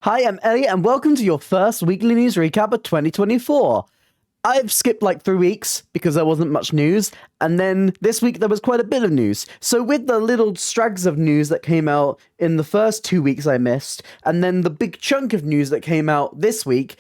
Hi, I'm Elliot, and welcome to your first weekly news recap of 2024. I've skipped like 3 weeks because there wasn't much news, and then this week there was quite a bit of news. So with the little strags of news that came out in the first 2 weeks I missed, and then the big chunk of news that came out this week,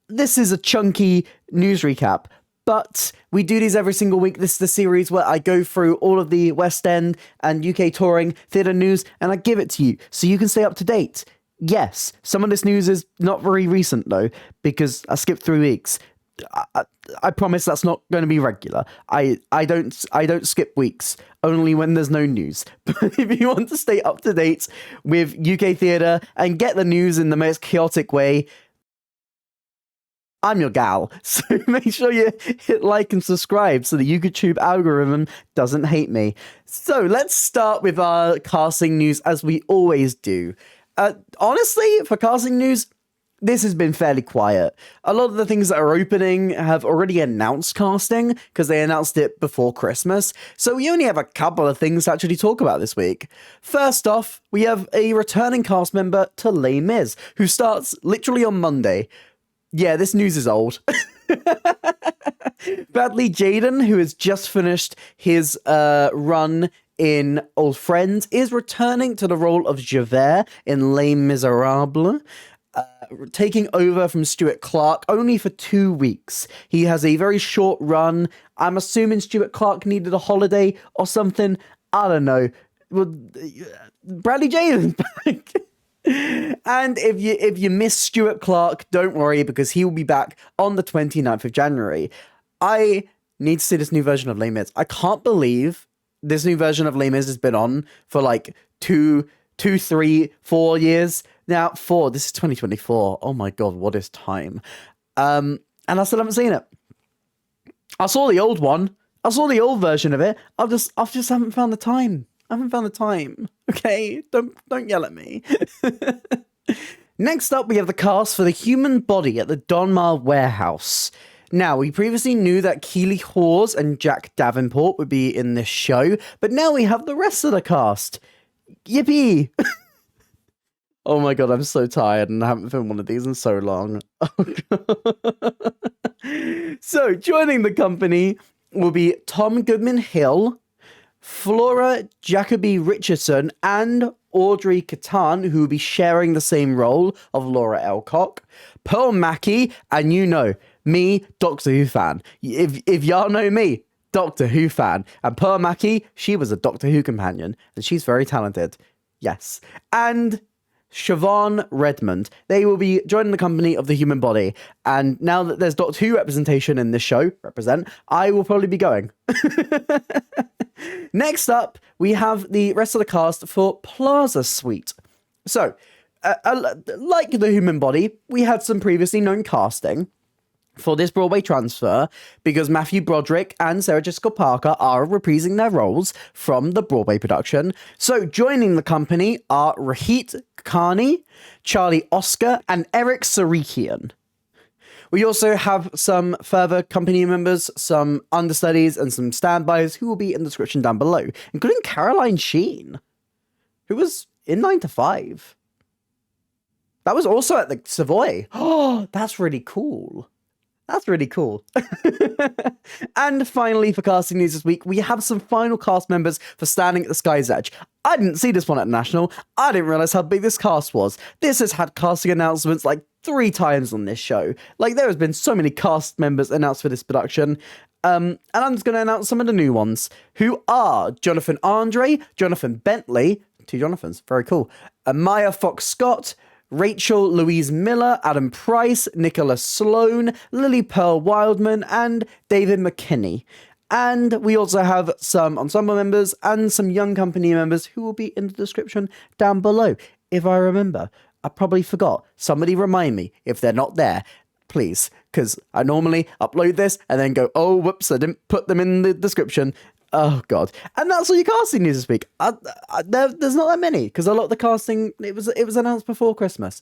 this is a chunky news recap. But we do these every single week. This is the series where I go through all of the West End and UK touring theatre news, and I give it to you so you can stay up to date. Yes, some of this news is not very recent though, because I skipped 3 weeks. I promise that's not going to be regular. I don't skip weeks, only when there's no news. But if you want to stay up to date with UK theatre and get the news in the most chaotic way, I'm your gal. So make sure you hit like and subscribe so the YouTube algorithm doesn't hate me. So let's start with our casting news as we always do. Honestly, for casting news, this has been fairly quiet. A lot of the things that are opening have already announced casting because they announced it before Christmas. So we only have a couple of things to actually talk about this week. First off, we have a returning cast member to Les Mis, who starts literally on Monday. Yeah, this news is old. Bradley Jaden, who has just finished his run in Old Friends, is returning to the role of Javert in Les Miserables, taking over from Stuart Clark only for 2 weeks. He has a very short run. I'm assuming Stuart Clark needed a holiday or something. I don't know. Well, Bradley Jaden's back. And if you miss Stuart Clark, don't worry, because he will be back on the 29th of January. I need to see this new version of Les Mis. I can't believe this new version of Les Mis has been on for like 2, 3, 4 years. Now, 4, this is 2024. Oh my god, what is time? And I still haven't seen it. I saw the old one. I saw the old version of it. I just haven't found the time. I haven't found the time. Okay? Don't yell at me. Next up, we have the cast for The Human Body at the Donmar Warehouse. Now, we previously knew that Keely Hawes and Jack Davenport would be in this show, but now we have the rest of the cast. Yippee! Oh my god, I'm so tired and I haven't filmed one of these in so long. So, joining the company will be Tom Goodman-Hill, Flora Jacoby Richardson, and Audrey Catan, who will be sharing the same role of Laura Elcock, Pearl Mackie, and you know, me, Doctor Who fan. If y'all know me, Doctor Who fan. And Pearl Mackie, she was a Doctor Who companion, and she's very talented. Yes. And Siobhan Redmond. They will be joining the company of The Human Body. And now that there's Doctor Who representation in this show, I will probably be going. Next up, we have the rest of the cast for Plaza Suite. So, like The Human Body, we had some previously known casting for this Broadway transfer because Matthew Broderick and Sarah Jessica Parker are reprising their roles from the Broadway production. So joining the company are Rahit Khani, Charlie Oscar, and Eric Sarikian. We also have some further company members, some understudies, and some standbys who will be in the description down below, including Caroline Sheen, who was in 9 to 5. That was also at the Savoy. Oh, that's really cool. That's really cool. And finally, for casting news this week, we have some final cast members for Standing at the Sky's Edge. I didn't see this one at National. I didn't realise how big this cast was. This has had casting announcements like 3 times on this show. Like, there has been so many cast members announced for this production. And I'm just going to announce some of the new ones, who are Jonathan Andre, Jonathan Bentley, 2 Jonathans, very cool, Maya Fox-Scott, Rachel Louise Miller, Adam Price, Nicola Sloan, Lily Pearl Wildman, and David McKinney. And we also have some ensemble members and some young company members who will be in the description down below. If I remember, I probably forgot. Somebody remind me if they're not there, please, because I normally upload this and then go, oh, whoops, I didn't put them in the description. Oh god, and that's all your casting news this week. There's not that many because a lot of the casting it was announced before Christmas.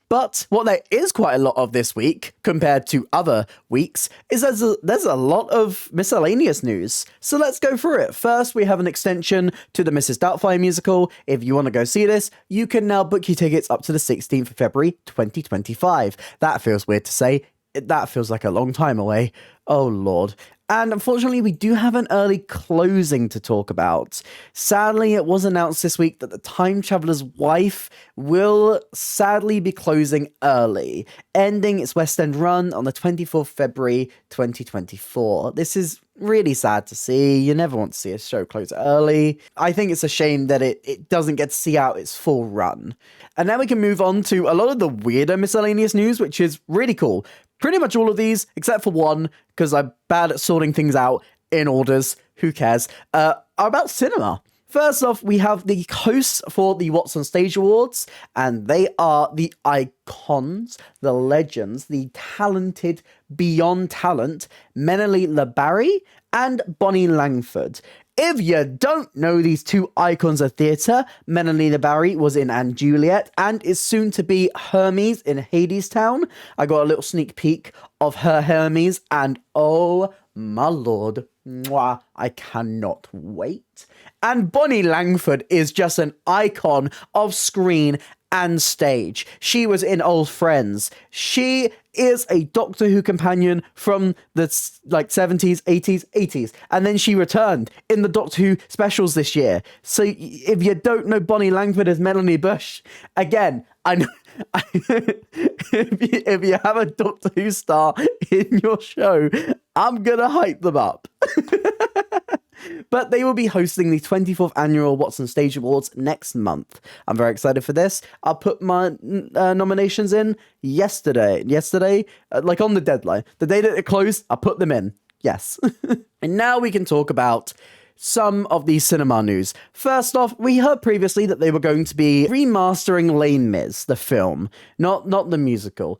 But what there is quite a lot of this week compared to other weeks is there's a lot of miscellaneous news. So let's go through it. First, we have an extension to the Mrs. Doubtfire musical. If you want to go see this, you can now book your tickets up to the 16th of February 2025. That feels weird to say. That feels like a long time away. Oh lord. And unfortunately, we do have an early closing to talk about. Sadly, it was announced this week that the Time Traveler's Wife will sadly be closing early, ending its West End run on the 24th February 2024. This is really sad to see. You never want to see a show close early. I think it's a shame that it doesn't get to see out its full run. And now we can move on to a lot of the weirder miscellaneous news, which is really cool. Pretty much all of these, except for one, because I'm bad at sorting things out in orders, who cares, are about cinema. First off, we have the hosts for the What's on Stage Awards, and they are the icons, the legends, the talented beyond talent, Meneli Labari and Bonnie Langford. If you don't know these two icons of theatre, Meneli Labari was in & Juliet and is soon to be Hermes in Hadestown. I got a little sneak peek of her Hermes and oh my lord, mwah, I cannot wait. And Bonnie Langford is just an icon of screen and stage. She was in Old Friends. She is a Doctor Who companion from the 70s, 80s, and then she returned in the Doctor Who specials this year. So if you don't know Bonnie Langford as Melanie Bush, again, I know if you have a Doctor Who star in your show, I'm gonna hype them up. But they will be hosting the 24th annual What's on Stage Awards next month. I'm very excited for this. I put my nominations in yesterday, like on the deadline. The day that it closed, I put them in. Yes. And now we can talk about some of the cinema news. First off, we heard previously that they were going to be remastering Les Mis, the film, not the musical.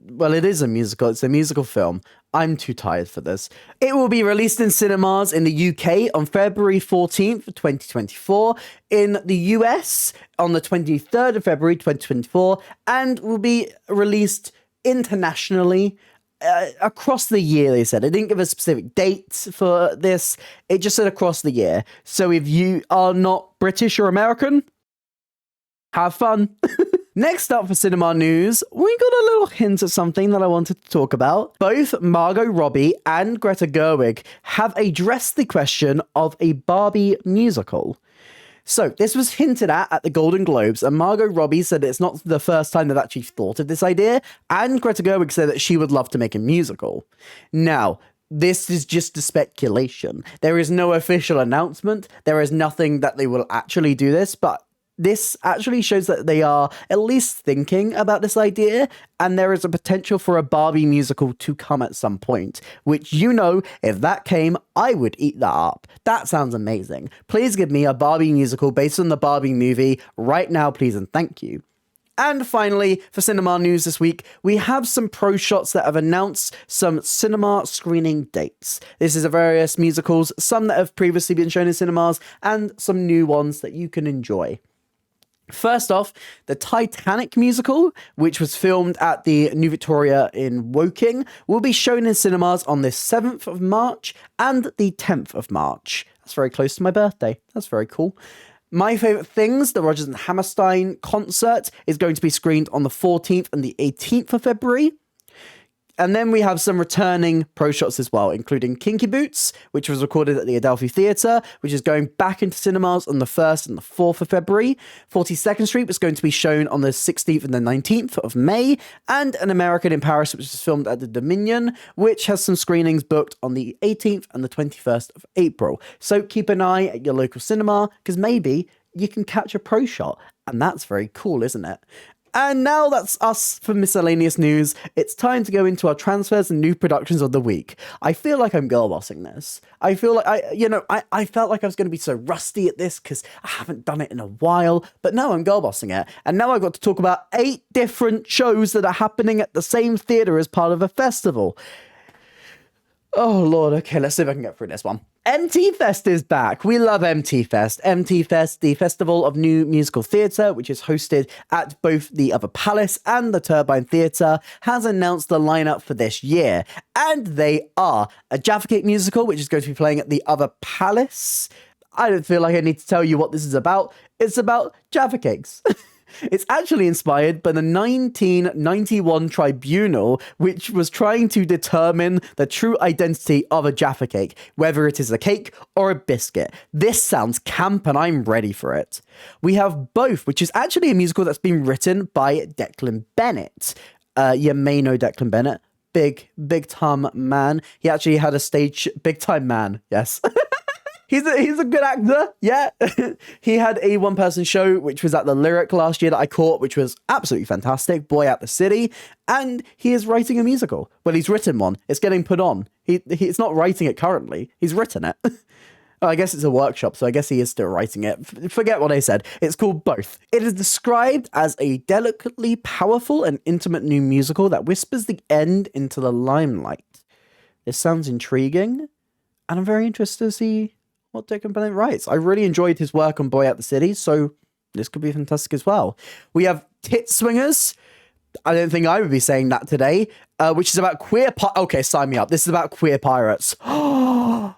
Well, it is a musical. It's a musical film. I'm too tired for this. It will be released in cinemas in the UK on February 14th, 2024, in the US on the 23rd of February, 2024, and will be released internationally across the year, they said. They didn't give a specific date for this. It just said across the year. So if you are not British or American, have fun. Next up for cinema news, we got a little hint at something that I wanted to talk about. Both Margot Robbie and Greta Gerwig have addressed the question of a Barbie musical. So this was hinted at the Golden Globes, and Margot Robbie said it's not the first time they've actually thought of this idea, and Greta Gerwig said that she would love to make a musical. Now, this is just a speculation. There is no official announcement. There is nothing that they will actually do this, but this actually shows that they are at least thinking about this idea, and there is a potential for a Barbie musical to come at some point, which, you know, if that came, I would eat that up. That sounds amazing. Please give me a Barbie musical based on the Barbie movie right now, please and thank you. And finally, for cinema news this week, we have some pro shots that have announced some cinema screening dates. This is various musicals, some that have previously been shown in cinemas, and some new ones that you can enjoy. First off, the Titanic musical, which was filmed at the New Victoria in Woking, will be shown in cinemas on the 7th of March and the 10th of March. That's very close to my birthday. That's very cool. My Favourite Things, the Rodgers and Hammerstein concert, is going to be screened on the 14th and the 18th of February. And then we have some returning pro shots as well, including Kinky Boots, which was recorded at the Adelphi Theatre, which is going back into cinemas on the 1st and the 4th of February. 42nd Street was going to be shown on the 16th and the 19th of May. And An American in Paris, which was filmed at the Dominion, which has some screenings booked on the 18th and the 21st of April. So keep an eye at your local cinema, because maybe you can catch a pro shot. And that's very cool, isn't it? And now that's us for miscellaneous news. It's time to go into our transfers and new productions of the week. I feel like I'm girlbossing this. I feel like I felt like I was going to be so rusty at this because I haven't done it in a while, but now I'm girlbossing it. And now I've got to talk about 8 different shows that are happening at the same theatre as part of a festival. Oh, Lord. Okay, let's see if I can get through this one. MTFest is back. We love MTFest. MTFest, the Festival of New Musical Theatre, which is hosted at both the Other Palace and the Turbine Theatre, has announced the lineup for this year. And they are a Jaffa Cake musical, which is going to be playing at the Other Palace. I don't feel like I need to tell you what this is about. It's about Jaffa Cakes. It's actually inspired by the 1991 tribunal, which was trying to determine the true identity of a Jaffa cake, whether it is a cake or a biscuit. This sounds camp and I'm ready for it. We have Both, which is actually a musical that's been written by Declan Bennett. You may know Declan Bennett. Big time man. He actually had a stage... Big time man, yes. He's a good actor, yeah. He had a one-person show, which was at the Lyric last year that I caught, which was absolutely fantastic, Boy Out the City, and he is writing a musical. Well, he's written one. It's getting put on. He's not writing it currently. He's written it. I guess it's a workshop, so I guess he is still writing it. Forget what I said. It's called Both. It is described as a delicately powerful and intimate new musical that whispers the end into the limelight. This sounds intriguing, and I'm very interested to see what Declan Bennett writes. I really enjoyed his work on Boy Out the City, so this could be fantastic as well. We have Tit Swingers. I don't think I would be saying that today, which is about queer... Okay, sign me up. This is about queer pirates. Oh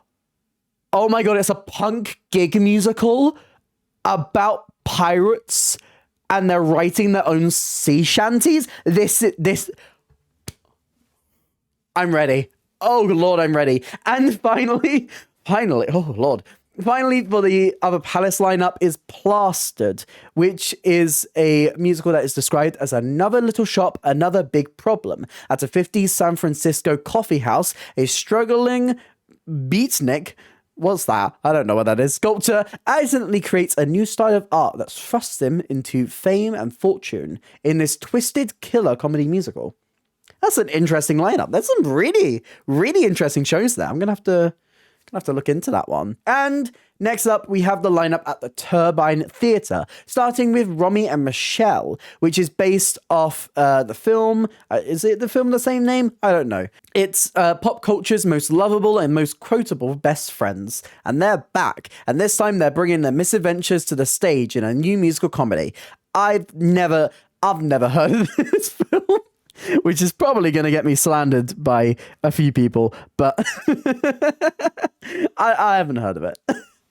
my god, it's a punk gig musical about pirates, and they're writing their own sea shanties. This... I'm ready. Oh lord, I'm ready. And finally, oh lord. Finally, for the Other Palace lineup is Plastered, which is a musical that is described as another little shop, another big problem. At a 50s San Francisco coffee house, a struggling beatnik, what's that? I don't know what that is. Sculptor accidentally creates a new style of art that thrusts him into fame and fortune in this twisted killer comedy musical. That's an interesting lineup. There's some really, really interesting shows there. I'm gonna have to look into that one. And next up, we have the lineup at the Turbine Theatre, starting with Romy and Michelle, which is based off the film. Is it the film the same name? I don't know. It's pop culture's most lovable and most quotable best friends. And they're back. And this time they're bringing their misadventures to the stage in a new musical comedy. I've never heard of this film, which is probably going to get me slandered by a few people, but I haven't heard of it.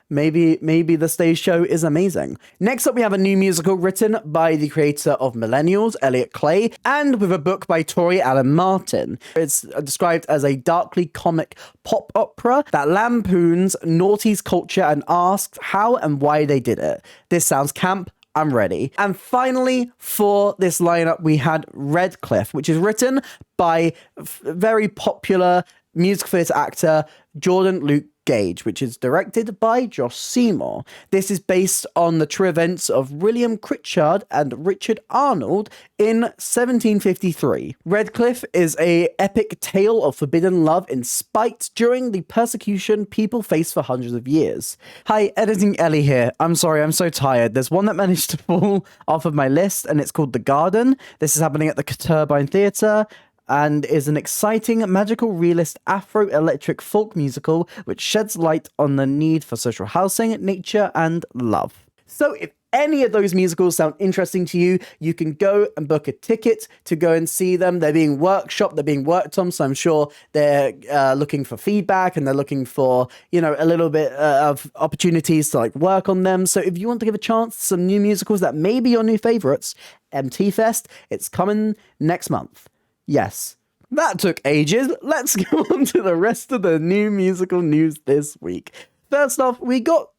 Maybe the stage show is amazing. Next up, we have a new musical written by the creator of Millennials, Elliot Clay, and with a book by Tori Allen Martin. It's described as a darkly comic pop opera that lampoons naughty's culture and asks how and why they did it. This sounds camp. I'm ready. And finally, for this lineup, we had Redcliffe, which is written by very popular musical theatre actor Jordan Luke Gage, which is directed by Josh Seymour. This is based on the true events of William Pritchard and Richard Arnold in 1753. Redcliffe is an epic tale of forbidden love and spite during the persecution people faced for hundreds of years. Hi, Editing Ellie here. I'm sorry, I'm so tired. There's one that managed to fall off of my list, and it's called The Garden. This is happening at the Turbine Theatre, and is an exciting, magical, realist, Afro-electric folk musical which sheds light on the need for social housing, nature, and love. So if any of those musicals sound interesting to you, you can go and book a ticket to go and see them. They're being workshopped, they're being worked on, so I'm sure they're looking for feedback, and they're looking for, a little bit of opportunities to work on them. So if you want to give a chance to some new musicals that may be your new favourites, MTFest, it's coming next month. Yes, that took ages. Let's go on to the rest of the new musical news this week. First off, we got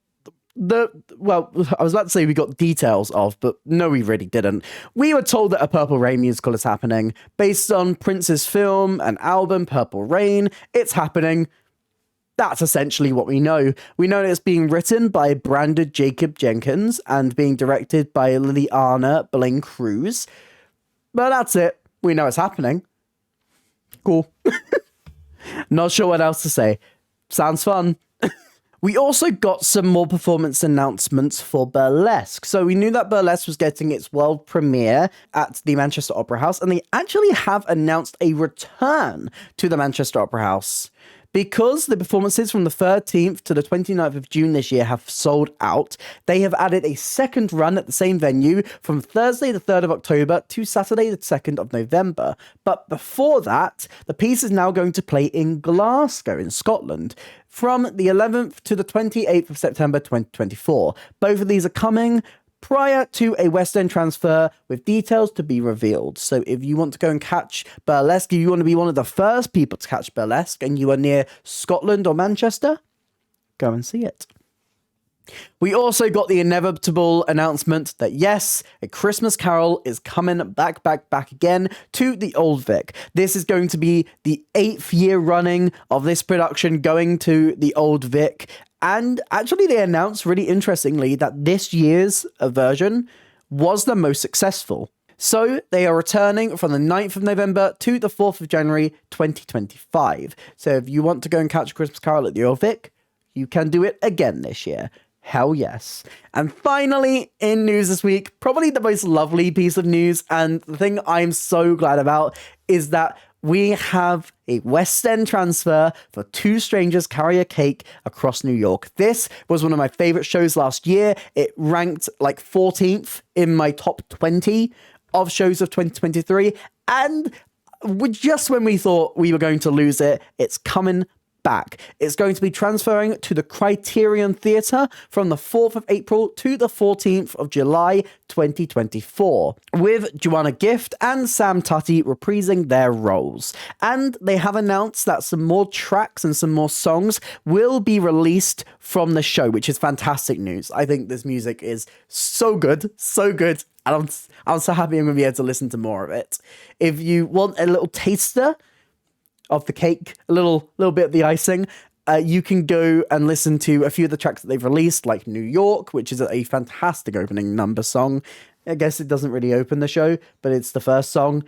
I was about to say we got details of, but no, we really didn't. We were told that a Purple Rain musical is happening. Based on Prince's film and album, Purple Rain, it's happening. That's essentially what we know. We know that it's being written by Brandon Jacob Jenkins and being directed by Liliana Blaine Cruz. But that's it. We know it's happening. Cool. Not sure what else to say. Sounds fun. We also got some more performance announcements for Burlesque. So we knew that Burlesque was getting its world premiere at the Manchester Opera House, and they actually have announced a return to the Manchester Opera House. Because the performances from the 13th to the 29th of June this year have sold out, they have added a second run at the same venue from Thursday the 3rd of October to Saturday the 2nd of November. But before that, the piece is now going to play in Glasgow in Scotland from the 11th to the 28th of September 2024. Both of these are coming prior to a West End transfer with details to be revealed. So if you want to go and catch Burlesque, if you want to be one of the first people to catch Burlesque and you are near Scotland or Manchester, go and see it. We also got the inevitable announcement that yes, A Christmas Carol is coming back again to the Old Vic. This is going to be the 8th year running of this production going to the Old Vic. And actually they announced really interestingly that this year's version was the most successful. So they are returning from the 9th of November to the 4th of January 2025. So if you want to go and catch A Christmas Carol at the Old Vic, you can do it again this year. Hell yes. And finally, in news this week, probably the most lovely piece of news, and the thing I'm so glad about is that we have a West End transfer for Two Strangers Carry a Cake across New York. This was one of my favorite shows last year. It ranked like 14th in my top 20 of shows of 2023. And just when we thought we were going to lose it, it's coming back. It's going to be transferring to the Criterion Theatre from the 4th of April to the 14th of July 2024, with Joanna Gift and Sam Tutty reprising their roles. And they have announced that some more tracks and some more songs will be released from the show, which is fantastic news. I think this music is so good, and I'm so happy I'm going to be able to listen to more of it. If you want a little taster of the cake, a little bit of the icing, you can go and listen to a few of the tracks that they've released, like New York, which is a fantastic opening number song. I guess it doesn't really open the show, but it's the first song.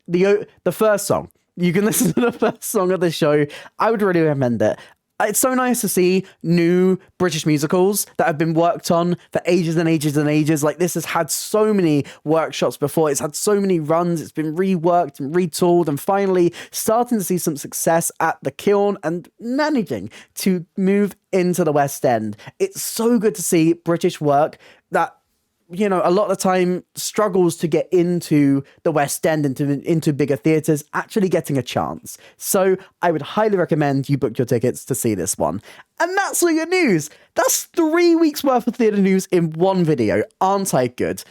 The first song. You can listen to the first song of the show. I would really recommend it. It's so nice to see new British musicals that have been worked on for ages and ages and ages. Like, this has had so many workshops before. It's had so many runs. It's been reworked and retooled, and finally starting to see some success at the Kiln and managing to move into the West End. It's so good to see British work that, you know, a lot of the time struggles to get into the West End, into bigger theatres, actually getting a chance. So I would highly recommend you book your tickets to see this one. And that's all your news. That's 3 weeks worth of theatre news in one video. Aren't I good?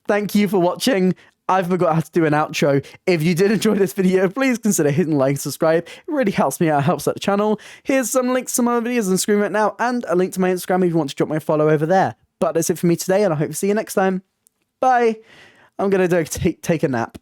Thank you for watching. I forgot how to do an outro. If you did enjoy this video, please consider hitting like and subscribe. It really helps me out, helps out the channel. Here's some links to some other videos on the screen right now, and a link to my Instagram if you want to drop my follow over there. But that's it for me today, and I hope to see you next time. Bye. I'm going to take a nap.